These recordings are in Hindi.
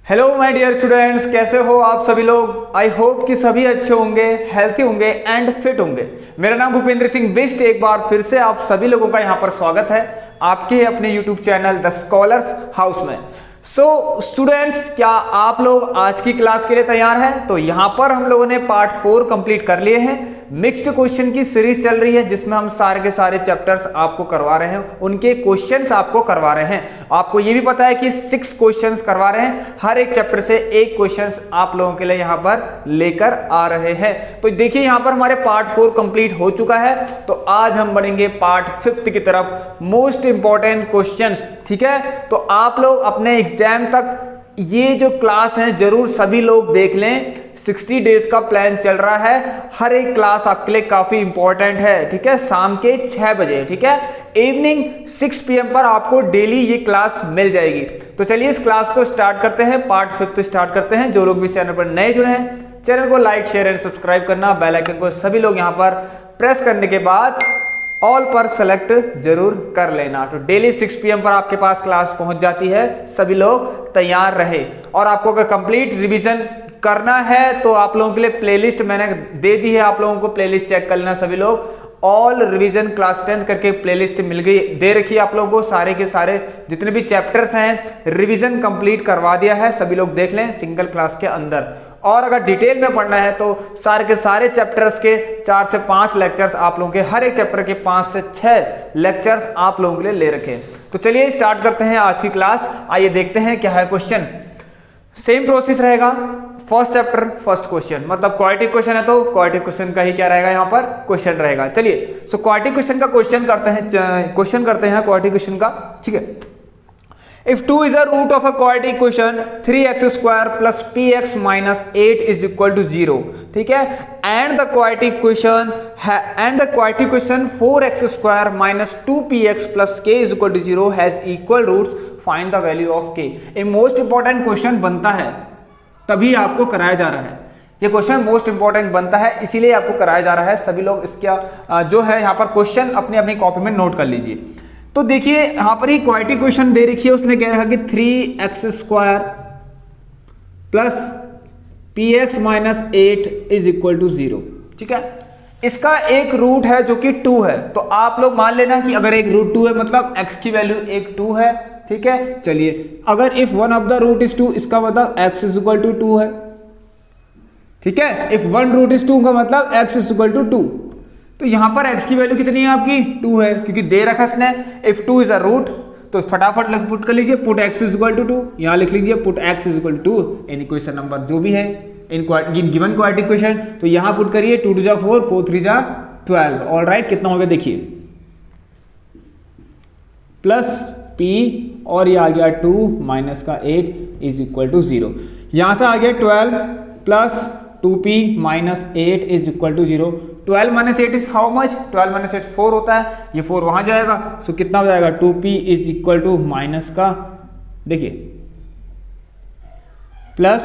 हेलो माय डियर स्टूडेंट्स, कैसे हो आप सभी लोग। आई होप कि सभी अच्छे होंगे, हेल्थी होंगे एंड फिट होंगे। मेरा नाम भूपेंद्र सिंह बिष्ट। एक बार फिर से आप सभी लोगों का यहाँ पर स्वागत है आपके अपने YouTube channel the scholars house में। सो स्टूडेंट्स, क्या आप लोग आज की क्लास के लिए तैयार हैं? तो यहाँ पर हम लोगों ने पार्ट 4 कंप्लीट कर लिए हैं। मिक्स्ड क्वेश्चन की सीरीज चल रही है जिसमें हम सारे के सारे चैप्टर्स आपको करवा रहे हैं, उनके क्वेश्चंस आपको करवा रहे हैं। आपको ये भी पता है कि 6 क्वेश्चंस करवा रहे हैं, हर एक चैप्टर से एक क्वेश्चंस आप लोगों के लिए यहाँ पर लेकर आ रहे हैं। तो देखिए यहाँ पर हमारे पार्ट 4 कंप्लीट हो चुका है, तो आज हम बढ़ेंगे पार्ट 5 की तरफ, मोस्ट इंपॉर्टेंट क्वेश्चंस। ठीक है, तो आप लोग अपने एग्जाम तक ये जो क्लास है जरूर सभी लोग देख लें। 60 डेज का प्लान चल रहा है, हर एक क्लास आपके लिए काफी इंपॉर्टेंट है। ठीक है, शाम के 6 बजे, ठीक है, इवनिंग 6 PM पर आपको डेली ये क्लास मिल जाएगी। तो चलिए इस क्लास को स्टार्ट करते हैं, पार्ट 5 स्टार्ट करते हैं। जो लोग भी चैनल पर नए जुड़े हैं, चैनल को लाइक शेयर एंड सब्सक्राइब करना, बेल आइकन को सभी लोग यहाँ पर प्रेस करने के बाद ऑल पर सेलेक्ट जरूर कर लेना। तो डेली 6 PM पर आपके पास क्लास पहुंच जाती है, सभी लोग तैयार रहे। और आपको अगर कंप्लीट रिवीजन करना है तो आप लोगों के लिए प्लेलिस्ट मैंने दे दी है, आप लोगों को प्लेलिस्ट चेक कर लेना सभी लोग। ऑल रिवीजन क्लास 10 करके प्लेलिस्ट मिल गई, दे रखी है आप लोगों को। सारे के सारे जितने भी चैप्टर्स हैं रिवीजन कंप्लीट करवा दिया है, सभी लोग देख लें सिंगल क्लास के अंदर। और अगर डिटेल में पढ़ना है तो सारे के सारे चैप्टर्स के 4 से 5 लेक्चर्स आप लोगों के, हर एक चैप्टर के 5 से 6 लेक्चर्स आप लोगों के लिए ले रखे हैं। तो चलिए स्टार्ट करते हैं आज की क्लास। आइए देखते हैं क्या है क्वेश्चन। सेम प्रोसेस रहेगा, फर्स्ट चैप्टर फर्स्ट क्वेश्चन, मतलब क्वाड्रेटिक क्वेश्चन है तो क्वाड्रेटिक क्वेश्चन का ही क्या रहेगा यहाँ पर क्वेश्चन रहेगा। चलिए सो क्वाड्रेटिक क्वेश्चन का क्वेश्चन करते हैं क्वाड्रेटिक क्वेश्चन का। ठीक है, if 2 is a root of a quadratic equation 3x square plus px minus 8 is equal to 0, ठीक है, and the quadratic equation 4x square minus 2px plus k is equal to 0 has equal roots, find the value of k। ये मोस्ट इंपॉर्टेंट क्वेश्चन बनता है, तभी आपको कराया जा रहा है। ये क्वेश्चन मोस्ट इंपॉर्टेंट बनता है, इसीलिए आपको कराया जा रहा है। सभी लोग इसका जो है यहाँ पर क्वेश्चन अपनी अपनी कॉपी में नोट कर लीजिए। तो देखिए यहां पर ही क्वाड्रेटिक क्वेश्चन दे रखी है, उसने कह रखा कि 3x square plus px minus 8 is equal to 0। ठीक है, इसका एक रूट है जो कि 2 है। तो आप लोग मान लेना कि अगर एक रूट 2 है मतलब x की वैल्यू एक 2 है। ठीक है, चलिए अगर if one of the root is 2 इसका मतलब x इज इक्वल टू 2 है। ठीक है, इफ वन रूट इज 2 का मतलब x इज इक्वल टू 2। तो यहां पर x की वैल्यू कितनी है आपकी 2 है, क्योंकि दे रखा इसने इफ 2 इज अ रूट। तो फटाफट पुट कर लीजिए, put x is equal to 2, यहां लिख लीजिए put x is equal to 2 in equation number जो भी है इन गिवन क्वाड्रेटिक क्वेश्चन। तो यहां पुट करिए 2 2 जा 4, 4 3 जा 12। ऑल राइट, कितना हो गया देखिए, प्लस p और ये आ गया 2 माइनस का 8 इज इक्वल टू 0। यहां से आ गया 12 plus 2p minus 8 is equal to 0। 12 minus 8 is how much, 12 minus 8 4 होता है, ये 4 वहां जाएगा। सो कितना हो जाएगा 2p is equal to minus का, देखिए प्लस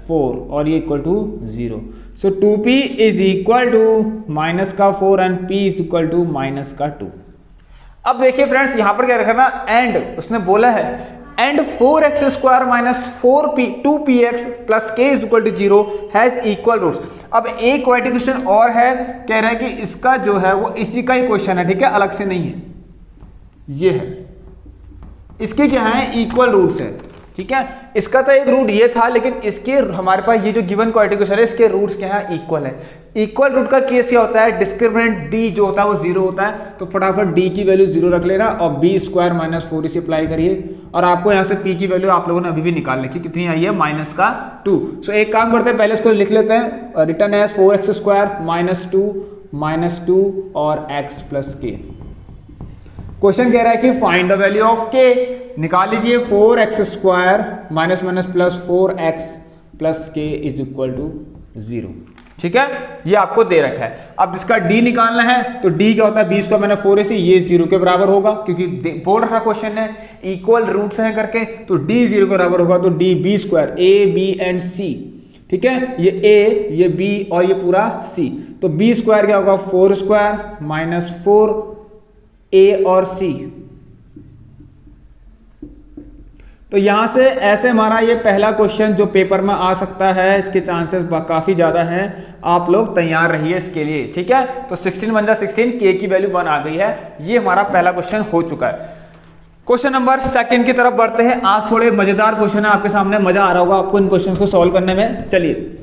4 और ये equal to 0। So 2p is equal to minus का 4 and p is equal to minus का 2। अब देखिए फ्रेंड्स यहां पर क्या रखना, एंड उसने बोला है and 4x square minus 2px plus k is equal to 0 has equal roots. अब एक क्वाड्रेटिक क्वेश्चन और है, कह रहा है कि इसका जो है वो इसी का ही क्वेश्चन है। ठीक है, अलग से नहीं है, ये है, इसके क्या है इक्वल रूट्स है। ठीक है, इसका तो एक रूट ये था, लेकिन इसके हमारे पास ये जो गिवन क्वाड्रेटिक क्वेश्चन है इसके रूट्स क्या है इक्वल है। इक्वल रूट का केस क्या होता है, डिस्क्रिमिनेंट d जो होता है वो 0 होता है। तो फटाफट d की वैल्यू 0 रख लेना और b स्क्वायर माइनस 4 इसे अप्लाई करिए। और आपको यहाँ से p की वैल्यू आप लोगों ने अभी भी निकाल रखी, कितनी आई है माइनस का 2। सो एक काम करते हैं, पहले इसको लिख लेते हैं, return as 4x square minus 2 और x प्लस k। क्वेश्चन कह रहा है कि find the value of k। निकाल लीजिए 4x square minus minus plus 4x plus k is equal to 0। ठीक है, ये आपको दे रखा है। अब इसका d निकालना है, तो d क्या होता है 20 का मैंने 4 से, ये 0 के बराबर होगा, क्योंकि बोल रखा क्वेश्चन है इक्वल रूट्स हैं करके, तो d 0 के बराबर होगा। तो d b square a b and c। ठीक है, ये a ये b और ये पूरा c। तो b स्क्वायर क्या होगा 4 स्क्वायर माइनस 4 a और c। तो यहाँ से ऐसे हमारा ये पहला क्वेश्चन जो पेपर में आ सकता है, इसके चांसेस काफ़ी ज़्यादा हैं। आप लोग तैयार रहिए इसके लिए, ठीक है। तो 16 बन जा 16, के की वैल्यू 1 आ गई है। ये हमारा पहला क्वेश्चन हो चुका है। क्वेश्चन नंबर सेकंड की तरफ बढ़ते हैं। आज थोड़े मजेदार क्वेश्चन है आपके सामने, मजा आ रहा होगा आपको इन क्वेश्चन को सॉल्व करने में। चलिए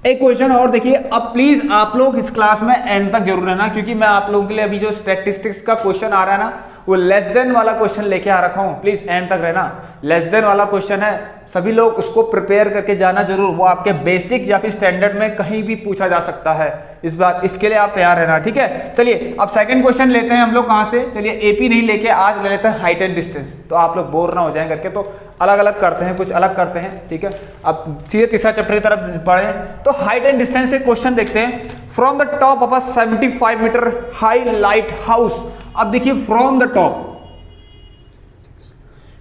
एक क्वेश्चन और देखिए। अब प्लीज आप लोग इस क्लास में एंड तक जरूर रहना, क्योंकि मैं आप लोगों के लिए अभी जो स्टैटिस्टिक्स का क्वेश्चन आ रहा है ना, वो लेस देन वाला क्वेश्चन लेके आ रखा हूं। प्लीज एंड तक रहना। लेस देन वाला क्वेश्चन है, सभी लोग उसको प्रिपेयर करके जाना जरूर। वो आपके बेसिक या फिर स्टैंडर्ड में कहीं भी पूछा जा सकता है। इस बात इसके लिए आप तैयार रहना, ठीक है। चलिए अब सेकंड क्वेश्चन लेते हैं हम लोग। कहां से? चलिए एपी नहीं लेके आज ले लेते हैं हाइट एंड डिस्टेंस, तो आप लोग बोर ना हो जाएं करके। तो अलग अलग करते हैं, कुछ अलग करते हैं, ठीक है। अब सीधे तीसरा चैप्टर की तरफ बढ़े तो हाइट एंड डिस्टेंस से क्वेश्चन देखते हैं। From the top of a 75 metre high lighthouse. अब देखिए फ्रॉम द टॉप,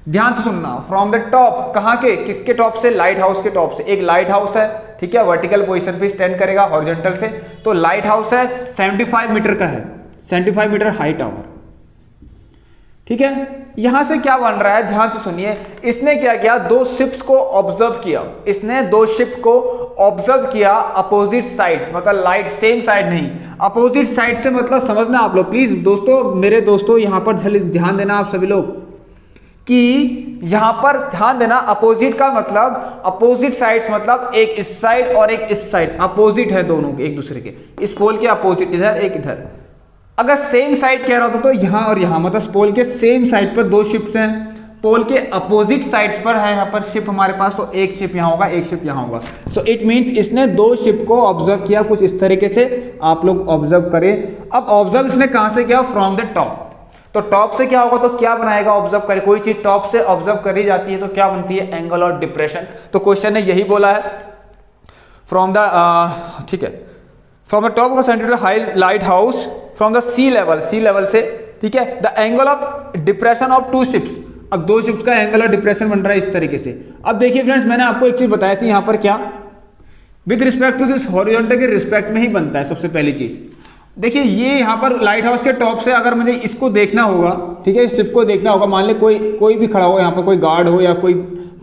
ध्यान से सुनना। फ्रॉम द टॉप कहां के, किसके टॉप से? लाइट हाउस के टॉप से। एक लाइट हाउस है, ठीक है, वर्टिकल पोजीशन पे स्टैंड करेगा हॉरिजॉन्टल से। तो लाइट हाउस है 75 मीटर का है, 75 मीटर हाई टावर, ठीक है। यहां से क्या बन रहा है, ध्यान से सुनिए। इसने क्या किया, दो शिप्स को ऑब्जर्व किया। इसने दो शिप को ऑब्जर्व किया अपोजिट साइड्स, मतलब लाइट सेम साइड नहीं, अपोजिट साइड से। मतलब समझना आप लोग प्लीज दोस्तों, मेरे दोस्तों यहां पर ध्यान देना आप सभी लोग कि यहां पर ध्यान देना। अपोजिट का मतलब, अपोजिट साइड्स मतलब एक इस साइड और एक इस साइड, अपोजिट है दोनों एक दूसरे के। इस पोल के अपोजिट, इधर एक इधर। अगर सेम साइड कह रहा होता तो यहां और यहां, मतलब पोल के सेम साइड पर दो शिप्स हैं, पोल के अपोजिट साइड्स पर है यहां पर शिप हमारे पास। तो एक शिप यहां होगा, एक शिप यहां होगा। सो इट मींस इसने दो शिप को ऑब्जर्व किया कुछ इस तरीके से। आप लोग ऑब्जर्व करें। अब ऑब्जर्व इसने कहां से किया? From the top. तो टॉप से क्या होगा, तो क्या बनाएगा? ऑब्जर्व करे। कोई चीज टॉप से ऑब्जर्व करी जाती है तो क्या बनती है? एंगल और डिप्रेशन। तो क्वेश्चन ने यही बोला है, फ्रॉम द, ठीक है, from the top of central high lighthouse from the sea level, sea level से, ठीक है, the angle of depression of two ships. अब दो शिप्स का एंगल और डिप्रेशन बन रहा है इस तरीके से। अब देखिए फ्रेंड्स, मैंने आपको एक चीज बताई थी, यहां पर क्या with respect to this horizontal के रिस्पेक्ट में ही बनता है। सबसे पहली चीज देखिए, ये यहाँ पर लाइट हाउस के टॉप से अगर मुझे इसको देखना होगा, ठीक है, इस शिप को देखना होगा। मान ले कोई भी खड़ा हो यहाँ पर, कोई गार्ड हो या कोई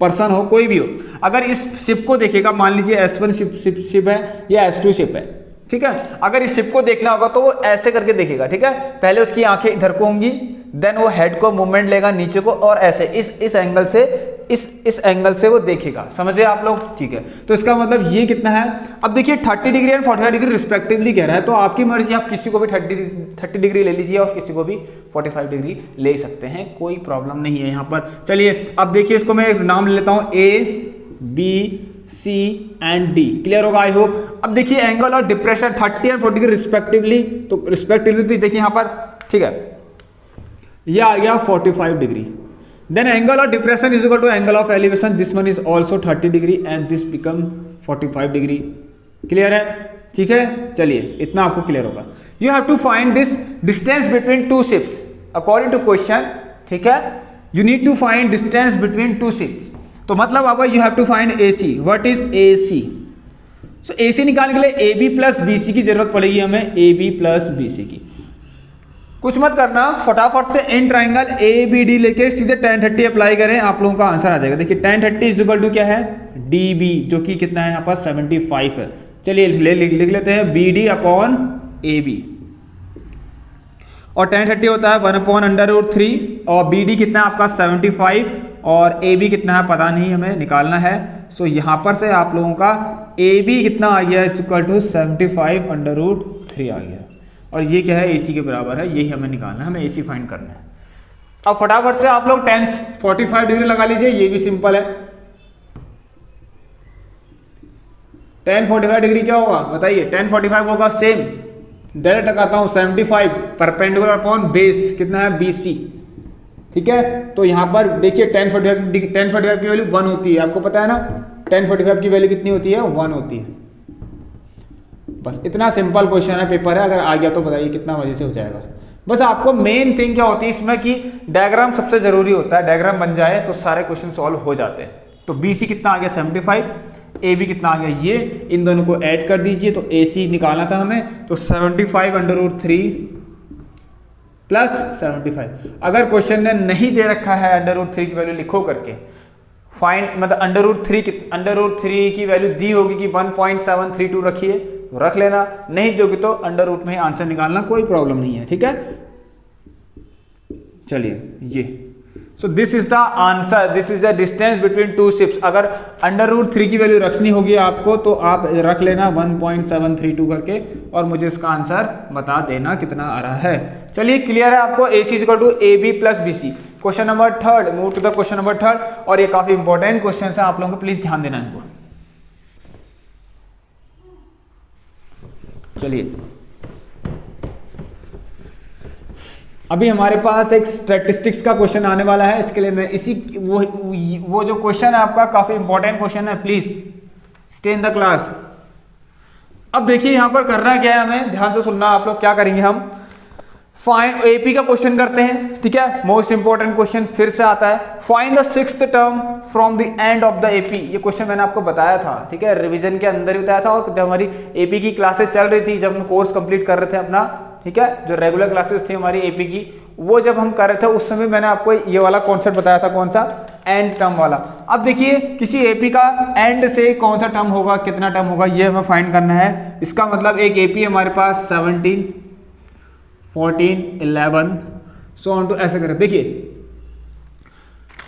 पर्सन हो, कोई भी हो, अगर इस शिप को देखेगा, मान लीजिए S1 शिप है या S2 शिप है, ठीक है। अगर इस शिप को देखना होगा तो वो ऐसे करके देखेगा, ठीक है। पहले उसकी आंखें इधर को होंगी, देन वो हेड को मूवमेंट लेगा नीचे को, और ऐसे इस एंगल से, इस एंगल से वो देखेगा। समझे आप लोग? ठीक है। तो इसका मतलब ये कितना है? अब देखिए 30 डिग्री एंड 45 डिग्री रिस्पेक्टिवली कह रहा है, तो आपकी मर्जी, आप किसी को भी 30 डिग्री ले लीजिए और किसी को भी 45 डिग्री ले सकते हैं, कोई प्रॉब्लम नहीं है यहाँ पर। चलिए अब देखिए, इसको मैं एक नाम लेता हूँ, A, C and D। Clear होगा आई होप। अब देखिए एंगल और डिप्रेशन 30 एंड 40 डिग्री रिस्पेक्टिवली, तो रिस्पेक्टिवली तो देखिए यहाँ पर, ठीक है, ये आ गया 45 degree. Then angle of depression is equal to angle of elevation, this one is also 30 degree and this become 45 degree. Clear है? ठीक है, चलिए इतना आपको क्लियर होगा। You have to find this distance between two ships according to question, ठीक है। You need to find distance between two ships. तो मतलब अब you have to find AC। What is AC? So AC निकालने के लिए AB प्लस BC की जरूरत पड़ेगी हमें, AB प्लस BC की। कुछ मत करना, फटाफट से एन ट्राइंगल ABD लेके सीधे tan 30 अप्लाई करें, आप लोगों का आंसर आ जाएगा। देखिए tan 30 इज इक्वल टू क्या है? DB, जो कि कितना है यहाँ पर 75 है। चलिए लिख लेते हैं BD अपॉन AB, और tan 30 होता है 1/√3, और BD कितना है आपका 75, और AB कितना है पता नहीं, हमें निकालना है। सो यहाँ पर से आप लोगों का AB कितना आ गया, इज इक्वल टू 75/√3 आ गया, और ये क्या है? AC के बराबर है, यही हमें निकालना है, हमें AC फाइंड करना है। अब फटाफट से आप लोग tan 45 डिग्री लगा लीजिए, ये भी सिंपल है। tan 45 डिग्री क्या होगा बताइए? tan 45 होगा सेम, डायरेक्ट लगाता हूँ 75 परपेंडिकुलर अपॉन बेस, कितना है? BC, ठीक है। तो यहाँ पर देखिए tan 45 की वैल्यू 1 होती है, आपको पता है ना, tan 45 की वैल्यू कितनी होती है? 1 होती है। बस इतना सिंपल क्वेश्चन है, पेपर है, अगर आ गया तो बताइए कितना मजे से हो जाएगा। बस आपको मेन थिंग क्या होती है इसमें कि डायग्राम सबसे जरूरी होता है, डायग्राम बन जाए तो सारे क्वेश्चन सॉल्व हो जाते हैं। तो BC कितना आ गया? 75, AB कितना आ गया? ये, इन दोनों को ऐड कर दीजिए, तो AC निकालना था हमें, तो 75/√3 प्लस 75। अगर क्वेश्चन ने नहीं दे रखा है √3 की वैल्यू लिखो करके, फाइंड मतलब √3 की वैल्यू दी होगी कि 1.732 रखिए तो रख लेना, नहीं दोगे तो √, में ही आंसर निकालना, कोई प्रॉब्लम नहीं है। ठीक है, चलिए ये so this is the answer, this is the distance between two ships. अगर √3 की वैल्यू रखनी होगी आपको तो आप रख लेना 1.732 करके और मुझे इसका आंसर बता देना कितना आ रहा है। चलिए क्लियर है आपको, AC = AB + BC। Question number 3, move to the question number 3, और ये काफी इंपॉर्टेंट क्वेश्चन है, आप लोगों को प्लीज ध्यान देना इनको। चलिए अभी हमारे पास एक स्टैटिस्टिक्स का क्वेश्चन आने वाला है, इसके लिए मैं इसी वो जो क्वेश्चन है आपका काफी इंपॉर्टेंट क्वेश्चन है, please stay in the class. अब देखिए यहां पर करना क्या है, हमें ध्यान से सुनना आप लोग। क्या करेंगे हम, फाइंड AP का क्वेश्चन करते हैं। ठीक है, मोस्ट इंपॉर्टेंट क्वेश्चन फिर से आता है, find the 6th term from the end of the AP। ये क्वेश्चन मैंने आपको बताया था, ठीक है, रिवीजन के अंदर ही बताया था, और जब हमारी AP की क्लासेस चल रही थी, जब हम कोर्स कंप्लीट कर रहे थे अपना, ठीक है, जो रेगुलर क्लासेस थी हमारी AP की, वो जब हम कर रहे थे उस समय मैंने आपको ये वाला कॉन्सेप्ट बताया था, कौन सा, एंड टर्म वाला। अब देखिए किसी AP का एंड से कौन सा टर्म होगा, कितना टर्म होगा, ये हमें फाइंड करना है। इसका मतलब एक AP हमारे पास 17, 14, 11 सो ऑन टू ऐसे करें। देखिए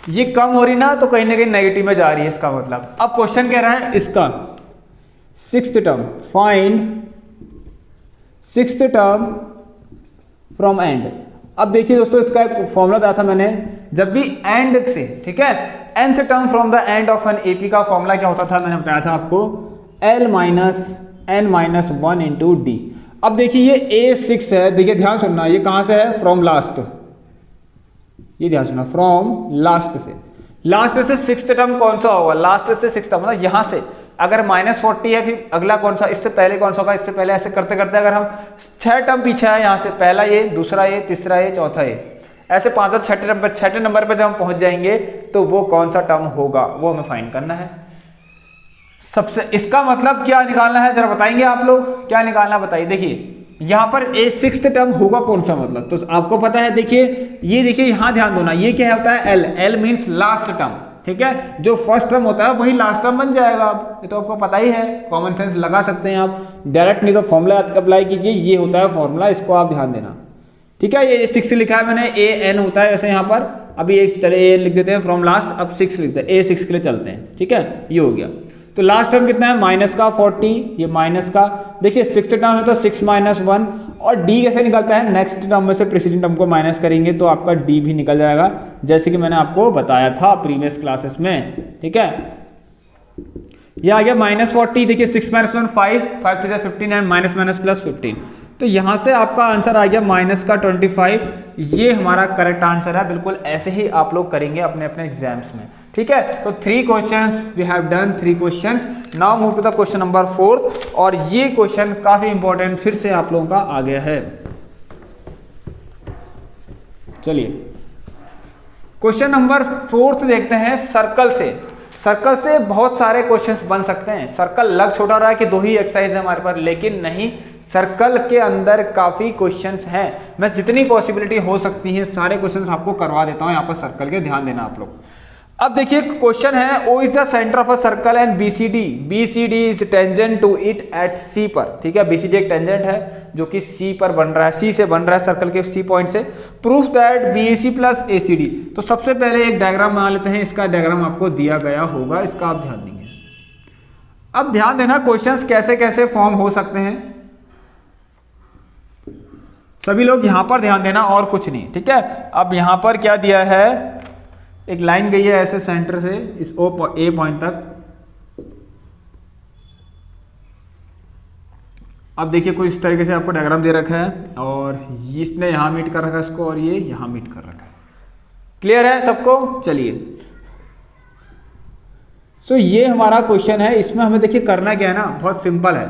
ये कम हो रही ना तो कहीं ना कहीं नेगेटिव में जा रही है, इसका मतलब। अब क्वेश्चन कह रहा है इसका 6th term, find 6th term from and. अब देखिए दोस्तों इसका एक फॉर्मूला दिया था मैंने, जब भी एंड से, ठीक है, nth term from the end of an AP का फॉर्मूला क्या होता था, मैंने बताया था आपको, L - n - 1 × D। अब देखिए ये A6 है, देखिए ध्यान सुनना, ये कहां से है, फ्रॉम लास्ट, ये ध्यान सुनना, फ्रॉम लास्ट से, लास्ट से 6th टर्म कौन सा होगा, लास्ट से 6th टर्म मतलब यहां से अगर -40 है, फिर अगला कौन सा, इससे पहले कौन सा होगा, इससे पहले, ऐसे करते करते अगर हम 6 टर्म पीछे है यहाँ से, पहला ये, दूसरा ये, तीसरा ये, चौथा ये, ऐसे 5 और 6 नंबर पर जब हम पहुंच जाएंगे तो वो कौन सा टर्म होगा वो हमें फाइंड करना है। सबसे इसका मतलब क्या निकालना है जरा बताएंगे आप लोग, क्या निकालना बताइए। देखिए यहाँ पर 6th टर्म होगा कौन सा, मतलब तो आपको पता है। देखिए ये देखिए यहाँ ध्यान देना, ये क्या होता है, L मीन्स लास्ट टर्म, ठीक है, जो फर्स्ट टर्म होता है वही लास्ट टर्म बन जाएगा। अब ये तो आपको पता ही है, कॉमन सेंस लगा सकते हैं आप, डायरेक्ट नहीं तो फॉर्मूला अप्लाई कीजिए, ये होता है फॉर्मूला, इसको आप ध्यान देना। ठीक है, ये 6 लिखा है मैंने, AN होता है वैसे यहाँ पर, अभी ये चले AN लिख देते हैं फ्रॉम लास्ट, अब 6 लिखते हैं, A6 के लिए चलते हैं। ठीक है, ये हो गया। तो लास्ट टर्म कितना है, माइनस का 40, ये माइनस का, देखिए 6th टर्म है तो 6 - 1, और D कैसे निकलता है, नेक्स्ट टर्म में से प्रीसीडिंग टर्म को माइनस करेंगे तो आपका D भी निकल जाएगा, जैसे कि मैंने आपको बताया था प्रीवियस क्लासेस में। ठीक है, ये आ गया -40, देखिए 6 - 1 5, 5 3 15 एंड माइनस माइनस प्लस 15, तो यहां से आपका आंसर आ गया -25। ये हमारा करेक्ट आंसर है, बिल्कुल ऐसे ही आप लोग करेंगे अपने अपने एग्जाम्स में। ठीक है, तो 3 questions we have done, 3 questions. Now move to the question number 4, और ये क्वेश्चन काफी इंपॉर्टेंट फिर से आप लोगों का आ गया है। चलिए क्वेश्चन नंबर 4 देखते हैं। सर्कल से बहुत सारे क्वेश्चंस बन सकते हैं। सर्कल लग छोटा रहा है कि 2 ही एक्सरसाइज है हमारे पास, लेकिन नहीं, सर्कल के अंदर काफी क्वेश्चंस हैं। मैं जितनी पॉसिबिलिटी हो सकती है सारे क्वेश्चंस आपको करवा देता हूं यहाँ पर सर्कल के, ध्यान देना आप लोग। अब देखिए क्वेश्चन है, O is the centre of a circle and BCD is tangent to it at C पर। ठीक है, BCD एक टेंजेंट है जो कि C पर बन रहा है, C से बन रहा है, सर्कल के C पॉइंट से। Proof that BAC + ACD। तो सबसे पहले एक डायग्राम बना लेते हैं, इसका डायग्राम आपको दिया गया होगा, इसका आप ध्यान देंगे। अब ध्यान देना क्वेश्चंस कैसे कैसे फॉर्म हो सकते हैं, सभी लोग यहां पर ध्यान देना और कुछ नहीं। ठीक है, अब यहां पर क्या दिया है, एक लाइन गई है ऐसे सेंटर से इस A पॉइंट तक। अब देखिए कुछ इस तरीके से आपको डायग्राम दे रखा है, और इसने यहां मीट कर रखा है इसको, और ये यहां मीट कर रखा है। क्लियर है सबको, चलिए। सो ये हमारा क्वेश्चन है, इसमें हमें देखिए करना क्या है ना, बहुत सिंपल है,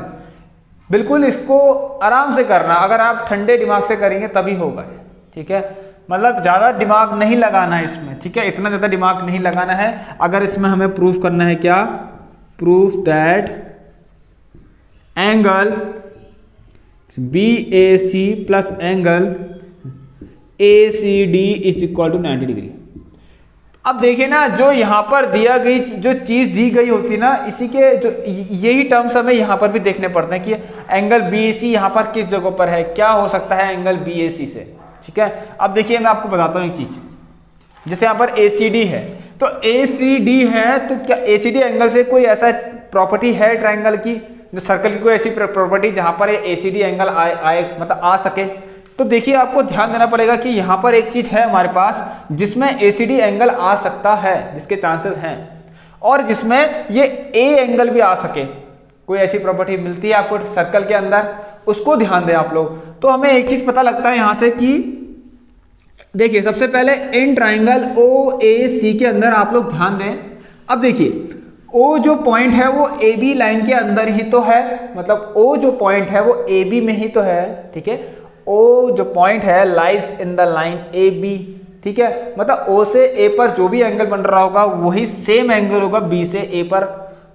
बिल्कुल इसको आराम से करना, अगर आप ठंडे दिमाग से करेंगे तभी होगा। ठीक है, मतलब ज्यादा दिमाग नहीं लगाना है इसमें। ठीक है, इतना ज्यादा दिमाग नहीं लगाना है। अगर इसमें हमें प्रूफ करना है क्या, proof that angle BAC + angle ACD is equal to 90 degree. अब देखिए ना, जो यहाँ पर दिया गई जो चीज दी गई होती है ना, इसी के जो यही टर्म्स हमें यहाँ पर भी देखने पड़ते हैं कि एंगल BAC यहाँ पर किस जगह पर है, क्या हो सकता है एंगल BAC से। ठीक है, अब देखिए मैं आपको बताता हूँ एक चीज, जैसे यहाँ पर ACD है, तो ACD है तो क्या ACD एंगल से कोई ऐसा प्रॉपर्टी है ट्राइंगल की, जो सर्कल की कोई ऐसी प्रॉपर्टी जहां पर ये ACD एंगल आए मतलब आ सके। तो देखिए आपको ध्यान देना पड़ेगा कि यहाँ पर एक चीज है हमारे पास जिसमें ACD एंगल आ सकता है, जिसके चांसेस हैं, और जिसमें ये A एंगल भी आ सके, कोई ऐसी प्रॉपर्टी मिलती है आपको सर्कल के अंदर, उसको ध्यान दें आप लोग। तो हमें एक चीज पता लगता है यहां से कि देखिए सबसे पहले इन ट्राइंगल OAC के अंदर आप लोग ध्यान दें। अब देखिए O जो पॉइंट है वो AB लाइन के अंदर ही तो है, मतलब O जो पॉइंट है वो AB में ही तो है। ठीक है, O जो पॉइंट है lies in the line AB। ठीक है, मतलब O से A पर जो भी एंगल बन रहा होगा वही सेम एंगल होगा B से A पर,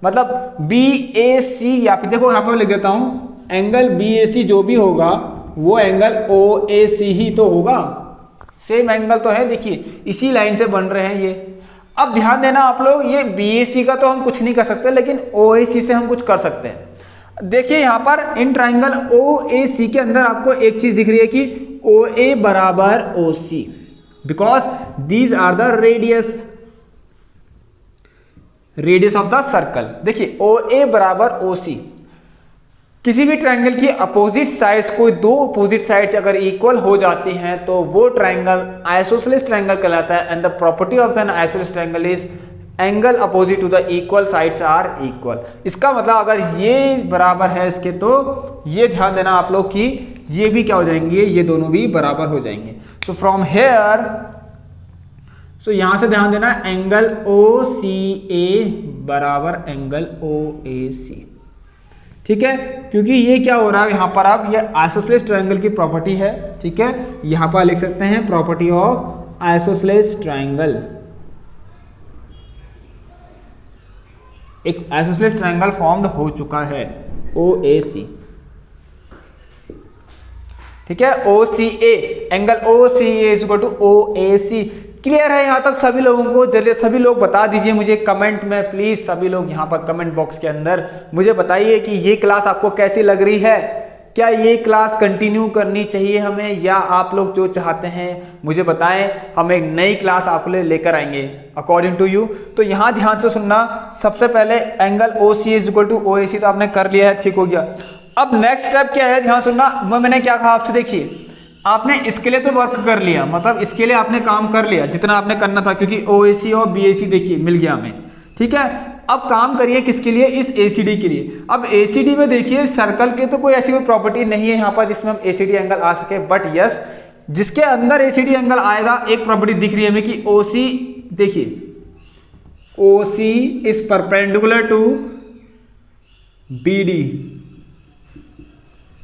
मतलब BAC, या फिर देखो यहाँ पर लिख देता हूं, एंगल BAC जो भी होगा वो एंगल OAC ही तो होगा, सेम एंगल तो है। देखिए इसी लाइन से बन रहे हैं ये। अब ध्यान देना आप लोग, ये BAC का तो हम कुछ नहीं कर सकते, लेकिन OAC से हम कुछ कर सकते हैं। देखिए यहां पर इन ट्राइंगल OAC के अंदर आपको एक चीज दिख रही है कि OA बराबर OC, because these are the radius of the circle. देखिए OA बराबर OC, किसी भी ट्राइंगल की अपोजिट साइड्स, कोई दो अपोजिट साइड्स अगर इक्वल हो जाती हैं तो वो ट्राइंगल आइसोसेलेस ट्राइंगल कहलाता है। And the property of an isosceles triangle is angle opposite to the equal sides are equal. इसका मतलब अगर ये बराबर है इसके, तो ये ध्यान देना आप लोग कि ये भी क्या हो जाएंगे, ये दोनों भी बराबर हो जाएंगे। सो फ्रॉम हेयर, सो यहां से ध्यान देना एंगल OCA बराबर एंगल OAC। ठीक है, क्योंकि ये क्या हो रहा है यहां पर, अब ये आइसोसेलेस ट्रायंगल की प्रॉपर्टी है। ठीक है, यहां पर लिख सकते हैं प्रॉपर्टी ऑफ आइसोसेलेस ट्रायंगल। एक आइसोसेलेस ट्रायंगल फॉर्म्ड हो चुका है OAC। ठीक है, OCA, angle OCA is equal to OAC। Clear है यहां तक सभी लोगों को? चलिए सभी लोग बता दीजिए मुझे कमेंट में, प्लीज सभी लोग यहां पर कमेंट बॉक्स के अंदर मुझे बताइए कि ये क्लास आपको कैसी लग रही है। क्या ये क्लास कंटिन्यू करनी चाहिए हमें, या आप लोग जो चाहते हैं मुझे बताएं, हम एक नई क्लास आपके लिए लेकर आएंगे अकॉर्डिंग टू यू। तो यहां ध्यान से सुनना, सबसे पहले angle OCA is equal to OAC तो आपने कर लिया है, ठीक हो गया। अब नेक्स्ट स्टेप क्या है, ध्यान सुनना, मैंने क्या कहा आपसे, देखिए आपने इसके लिए तो वर्क कर लिया, मतलब इसके लिए आपने काम कर लिया जितना आपने करना था, क्योंकि OAC और BAC देखिए मिल गया हमें। ठीक है, अब काम करिए किसके लिए, इस ACD के लिए। अब ACD में देखिए सर्कल के तो कोई ऐसी कोई प्रॉपर्टी नहीं है यहाँ पर जिसमें हम ACD एंगल आ सके, बट यस जिसके अंदर ACD एंगल आएगा एक प्रॉपर्टी दिख रही है हमें कि OC, देखिए OC is perpendicular to BD।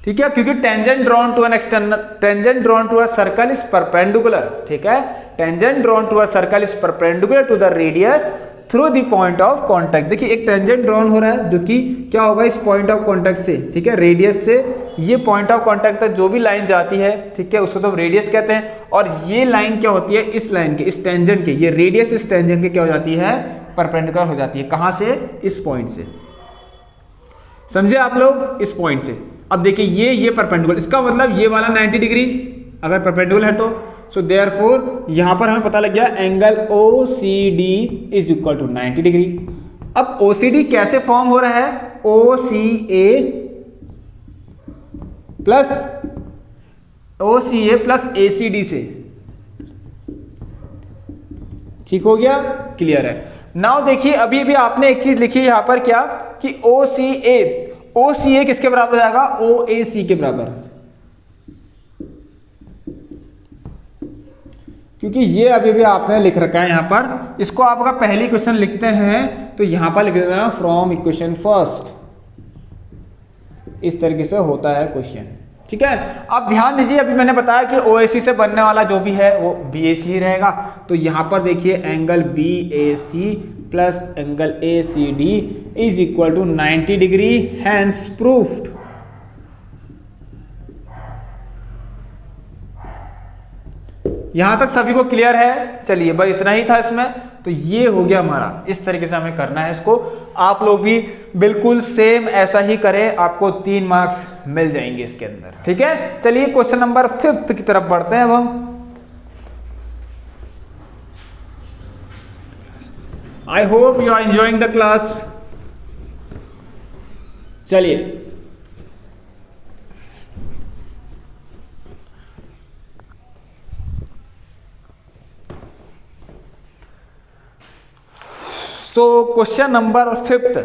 ठीक है, क्योंकि tangent drawn to an external, tangent drawn to a circle is perpendicular. ठीक है, tangent drawn to a circle is perpendicular to the radius through the point of contact. देखिए एक टेंजेंट ड्रॉन हो रहा है जो कि क्या होगा इस पॉइंट ऑफ कांटेक्ट से, ठीक है, रेडियस से ये पॉइंट ऑफ कांटेक्ट तक जो भी लाइन जाती है, ठीक है, उसको तो रेडियस कहते हैं। और ये लाइन क्या होती है, इस लाइन के, इस टेंजेंट के, ये रेडियस इस टेंजेंट के क्या हो जाती है, परपेंडिकुलर हो जाती है। कहां से, इस पॉइंट से, समझे आप लोग, इस पॉइंट से। अब देखिए ये परपेंडिकुलर, इसका मतलब ये वाला 90 डिग्री अगर परपेंडिकुलर है तो, सो देयरफॉर यहां पर हमें पता लग गया angle OCD is equal to 90 degree. अब OCD कैसे फॉर्म हो रहा है, OCA प्लस ACD से। ठीक हो गया, क्लियर है। नाउ देखिए अभी भी आपने एक चीज लिखी है यहां पर, क्या कि OCA किसके बराबर हो जाएगा, OAC के बराबर, क्योंकि ये अभी भी आपने लिख रखा है यहां पर। इसको आपका पहली क्वेश्चन लिखते हैं तो यहां पर लिख देना फ्रॉम इक्वेशन फर्स्ट, इस तरीके से होता है क्वेश्चन। ठीक है, अब ध्यान दीजिए अभी मैंने बताया कि OAC से बनने वाला जो भी है वो BAC ही रहेगा। तो यहां पर देखिए angle BAC plus angle ACD is equal to 90 degree, hence proved. यहां तक सभी को क्लियर है? चलिए बस इतना ही था इसमें। तो ये हो गया हमारा, इस तरीके से हमें करना है इसको। आप लोग भी बिल्कुल सेम ऐसा ही करें, आपको 3 मार्क्स मिल जाएंगे इसके अंदर, ठीक है। चलिए क्वेश्चन नंबर 5 की तरफ बढ़ते हैं अब हम। I hope you are enjoying the class. चलिए क्वेश्चन नंबर 5